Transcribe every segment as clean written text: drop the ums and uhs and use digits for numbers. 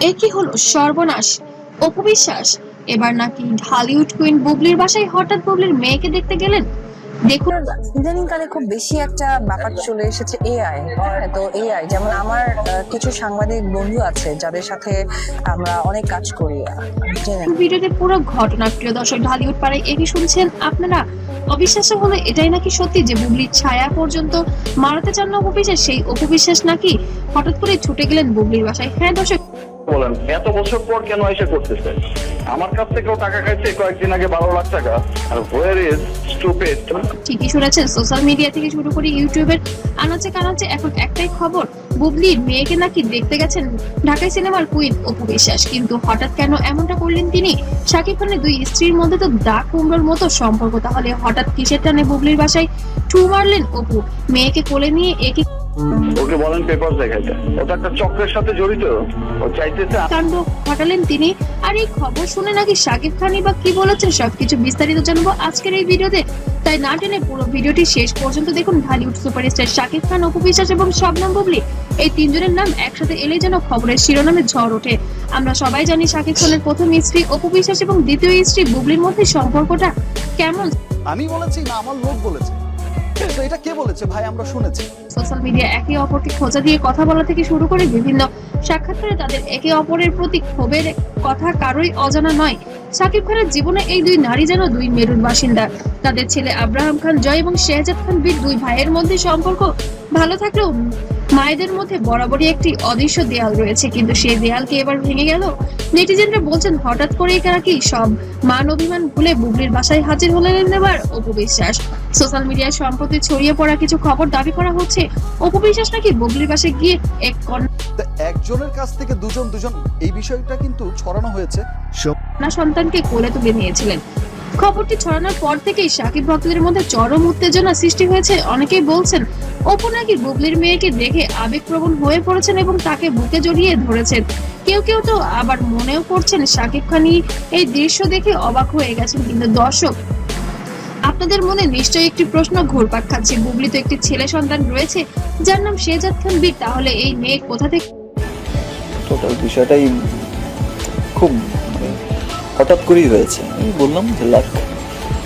এ কি হলো সর্বনাশ! অপু বিশ্বাস এবার নাকি ঢালিউড কুইন বুবলির বাসায় হঠাৎ বুবলির মেয়েকে দেখতে গেলেন। দেখুন, ইদানিং কালে খুব বেশি একটা ব্যাপার চলে এসেছে এআই। তো এআই যেমন আমার কিছু সাংবাদিক বন্ধু আছে যাদের সাথে আমরা অনেক কাজ করি। ভিডিওতে পুরো ঘটনা প্রিয় দর্শক, ঢালিউড পাড়ায় একই শুনছেন আপনারা। অবিশ্বাস্য হলো এটাই নাকি সত্যি যে বুবলির ছায়া পর্যন্ত মারাতে চান না অপু বিশ্বাস। সেই অপু বিশ্বাস নাকি হঠাৎ করে ছুটে গেলেন বুবলির বাসায়। হ্যাঁ দর্শক, বলেন এত বছর পর কেন এসে করতেছে? আমার কাছ থেকেও টাকা খাইছে কয়েকদিন আগে 12 লাখ টাকা। আর হোয়ার ইজ স্টুপিড? ঠিকই শুনেছেন, সোশ্যাল মিডিয়া থেকে শুরু করে ইউটিউবের আনাচে কানাচে এখন একটাই খবর, বুবলির মেয়েকে নাকি দেখতে গেছেন ঢাকাই সিনেমার কুইন অপু বিশ্বাস। কিন্তু হঠাৎ কেন এমনটা করলেন তিনি? শাকিব খানের দুই স্ত্রীর মধ্যে তো দাগ কুমড়োর মতো সম্পর্ক, তাহলে হঠাৎ কিসের টানে বুবলির বাসায় ঠু মারলেন অপু? মেয়েকে কোলে নিয়ে একই ওকে বলেন পেপার দেখাইতে। ওটা একটা চক্রের সাথে জড়িত। ও চাইতেছে কাণ্ড ঘটালেন তিনি। আর এই খবর শুনে নাকি শাকিব খানই বা কি বলেছেন সবকিছু বিস্তারিত জানবো আজকের এই ভিডিওতে। তাই না টেনে পুরো ভিডিওটি শেষ পর্যন্ত দেখুন। ঢালিউড সুপারস্টার শাকিব খান, অপু বিশ্বাস এবং শবনম বুবলি, এই তিনজনের নাম একসাথে এলে যেন খবরের শিরোনামে ঝড় ওঠে। আমরা সবাই জানি শাকিব খানের প্রথম স্ত্রী অপু বিশ্বাস এবং দ্বিতীয় স্ত্রী বুবলির মধ্যে সম্পর্কটা কেমন। আমি বলেছি না আমার লোক বলেছে? তো এটা কে বলেছে ভাই? আমরা শুনেছি। সোশ্যাল মিডিয়া একে অপরকে খোঁজা দিয়ে কথা বলা থেকে শুরু করে বিভিন্ন সাক্ষাৎকারে তাদের একে অপরের প্রতি ক্ষোভের কথা কারোই অজানা নয়। শাকিব খানের জীবনে এই দুই নারী যেন দুই মেরুর বাসিন্দা। তাদের ছেলে আব্রাহাম খান জয় এবং শেহজাদ খান বীর, দুই ভাইয়ের মধ্যে সম্পর্ক ভালো থাকলেও মায়েদের মধ্যে বরাবরই একটি অদৃশ্য দেয়াল রয়েছে, কিন্তু সেই দেয়ালকে এবার ভেঙে গেল। নেটিজেনরা বলছেন হঠাৎ করে নাকি সব মান অভিমান ভুলে বুবলির বাসায় হাজির হলেন এবার অপু বিশ্বাস। সোশ্যাল মিডিয়ায় সম্প্রতি ছড়িয়ে পড়া কিছু খবর দাবি করা হচ্ছে অপু বিশ্বাস নাকি বুবলির বাসায় গিয়ে এক তো একজনের কাছ থেকে দুজন এই বিষয়টা কিন্তু ছড়ানো হয়েছে। কন্যা সন্তানকে কোলে তুলে নিয়েছিলেন। খবরটি ছড়ানোর পর থেকেই শাকিব ভক্তদের মধ্যে চরম উত্তেজনা সৃষ্টি হয়েছে। অনেকেই বলছেন অপু নাকি বুবলির মেয়েকে দেখে আবেগপ্রবণ হয়ে পড়েছেন এবং তাকে বুকে জড়িয়ে ধরেছেন। কেউ কেউ তো আবার মনেও করছেন শাকিব খানই এই দৃশ্য দেখে অবাক হয়ে গেছেন। কিন্তু দর্শক, আপনাদের মনে নিশ্চয়ই একটি প্রশ্ন ঘুরপাক খাচ্ছে, বুবলি তো একটি ছেলে সন্তান রয়েছে যার নাম শেহজাদ খান বীর, তাহলে এই মেয়ে কোথা থেকে? টোটাল বিষয়টাই খুব হঠাৎ করেই হয়েছে। আমি বললাম যে লাক,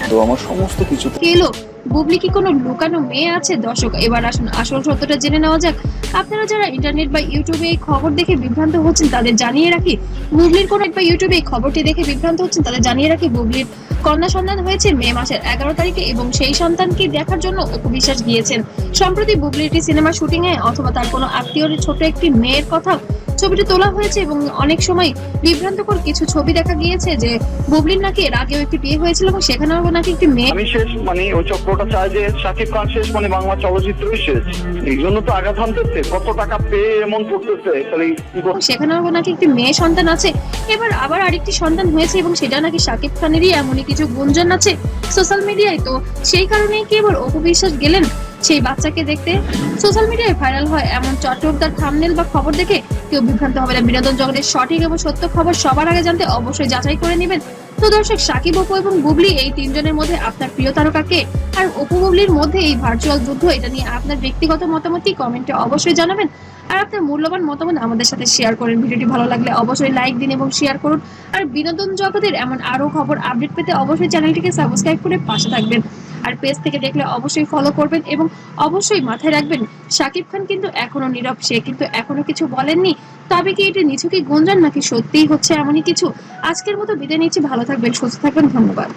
তো আমার সমস্ত কিছু এলো। বুবলি কি কোনো লুকানো মেয়ে আছে? দর্শক, এবার আসুন আসল সত্যটা জেনে নেওয়া যাক। আপনারা যারা ইন্টারনেট বা ইউটিউবে এই খবর দেখে বিভ্রান্ত হচ্ছেন তাদের জানিয়ে রাখি, বুবলির কোনো বা ইউটিউবে এই খবরটি দেখে বিভ্রান্ত হচ্ছেন তাদের জানিয়ে রাখি, বুবলির কন্যা সন্তান হয়েছে মে মাসের 11 তারিখে এবং সেই সন্তানকে দেখার জন্য অপু বিশ্বাস গিয়েছেন। সম্প্রতি বুবলির একটি সিনেমা শুটিং এ অথবা তার কোনো আত্মীয়ের ছোট একটি মেয়ের কথা ছবিটি তোলা হয়েছে এবং অনেক সময় বিভ্রান্তকর কিছু ছবি দেখা গিয়েছে যে বুবলির নাকি এর আগেও একটি বিয়ে হয়েছিল এবং সেখানেও নাকি একটি মেয়ে। আমি শেষ, মানে ওই চক্রটা চায় যে শাকিব খান শেষ, মানে বাংলা চলচ্চিত্রই শেষ। এই জন্য তো আঘাত হানতেছে, কত টাকা পেয়ে এমন করতেছে। সেখানেও নাকি একটি মেয়ে সন্তান আছে, এবার আবার আরেকটি সন্তান হয়েছে এবং সেটা নাকি শাকিব খানেরই, এমনই কিছু গুঞ্জন আছে সোশ্যাল মিডিয়ায়। তো সেই কারণেই কি এবার অপু বিশ্বাস গেলেন সেই বাচ্চাকে দেখতে? সোশ্যাল মিডিয়ায় ভাইরাল হয় এমন চটকদার থাম্বনেল বা খবর দেখে কেউ বিভ্রান্ত হবে না। বিনোদন জগতের সঠিক এবং সত্য খবর সবার আগে জানতে অবশ্যই যাচাই করে নেবেন। তো দর্শক, শাকিব, অপু এবং বুবলি এই তিনজনের মধ্যে আপনার প্রিয় তারকা কে? আর অপু বুবলির মধ্যে এই ভার্চুয়াল যুদ্ধ, এটা নিয়ে আপনার ব্যক্তিগত মতামতই কমেন্টে অবশ্যই জানাবেন। আর আপনার মূল্যবান মতামত আমাদের সাথে শেয়ার করেন। ভিডিওটি ভালো লাগলে অবশ্যই লাইক দিন এবং শেয়ার করুন। আর বিনোদন জগতের এমন আরো খবর আপডেট পেতে অবশ্যই চ্যানেলটিকে সাবস্ক্রাইব করে পাশে থাকবেন। আর পেজ থেকে দেখলে অবশ্যই ফলো করবেন এবং অবশ্যই মাথায় রাখবেন শাকিব খান কিন্তু এখনো নীরব, সে কিন্তু এখনো কিছু বলেননি। তবে কি এটি নিছকই গুঞ্জন নাকি সত্যিই হচ্ছে এমনই কিছু? আজকের মতো বিদায় নিচ্ছি, ভালো থাকবেন, সুস্থ থাকবেন, ধন্যবাদ।